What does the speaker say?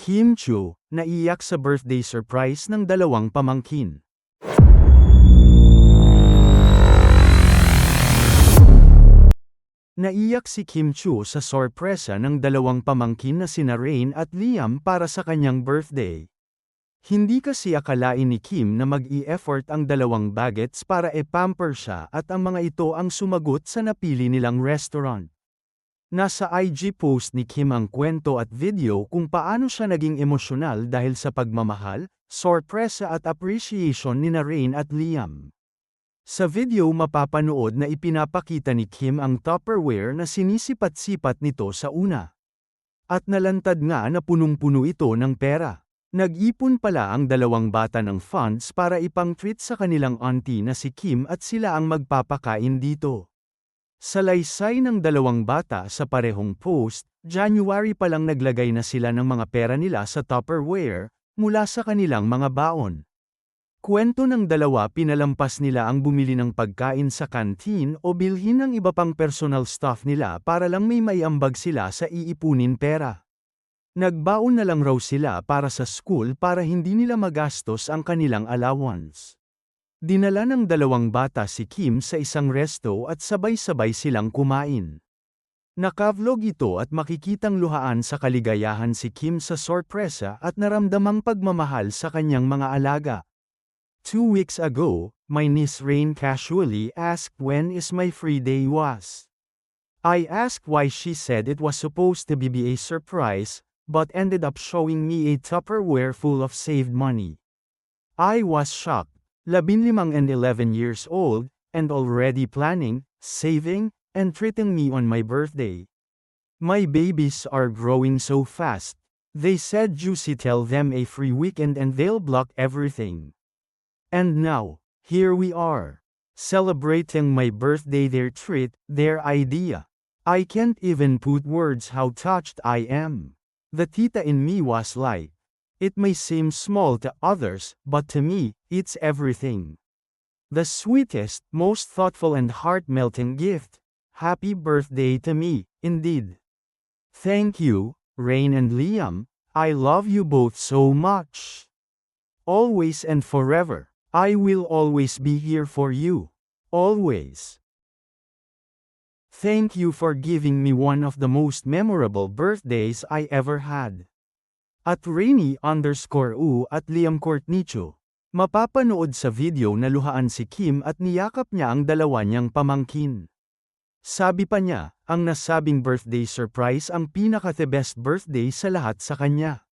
Kim Chiu, naiyak sa birthday surprise ng dalawang pamangkin. Naiyak si Kim Chiu sa sorpresa ng dalawang pamangkin na sina Rain at Liam para sa kanyang birthday. Hindi kasi akalain ni Kim na mag-i-effort ang dalawang bagets para e-pamper siya at ang mga ito ang sumagot sa napili nilang restaurant. Nasa IG post ni Kim ang kwento at video kung paano siya naging emosyonal dahil sa pagmamahal, sorpresa at appreciation ni Rain at Liam. Sa video mapapanood na ipinapakita ni Kim ang Tupperware na sinisipat-sipat nito sa una. At nalantad nga na punong-puno ito ng pera. Nag-ipon pala ang dalawang bata ng funds para ipang-treat sa kanilang auntie na si Kim at sila ang magpapakain dito. Sa laysay ng dalawang bata sa parehong post, January pa lang naglagay na sila ng mga pera nila sa Tupperware, mula sa kanilang mga baon. Kwento ng dalawa pinalampas nila ang bumili ng pagkain sa canteen o bilhin ng iba pang personal stuff nila para lang may maiambag sila sa iipunin pera. Nagbaon na lang raw sila para sa school para hindi nila magastos ang kanilang allowance. Dinala ng dalawang bata si Kim sa isang resto at sabay-sabay silang kumain. Nakavlog ito at makikitang luhaan sa kaligayahan si Kim sa sorpresa at naramdamang pagmamahal sa kanyang mga alaga. 2 weeks ago, my niece Rain casually asked when is my free day was. I asked why, she said it was supposed to be a surprise, but ended up showing me a Tupperware full of saved money. I was shocked. 15 and 11 years old, and already planning, saving, and treating me on my birthday. My babies are growing so fast. They said Juicy tell them a free weekend and they'll block everything. And now, here we are. Celebrating my birthday, their treat, their idea. I can't even put words how touched I am. The tita in me was like, it may seem small to others, but to me, it's everything. The sweetest, most thoughtful and heart-melting gift. Happy birthday to me, indeed. Thank you, Rain and Liam, I love you both so much. Always and forever. I will always be here for you. Always. Thank you for giving me one of the most memorable birthdays I ever had. At Rainy_U at Liam Courtnicho. Mapapanood sa video na luhaan si Kim at niyakap niya ang dalawa niyang pamangkin. Sabi pa niya, ang nasabing birthday surprise ang pinaka-the best birthday sa lahat sa kanya.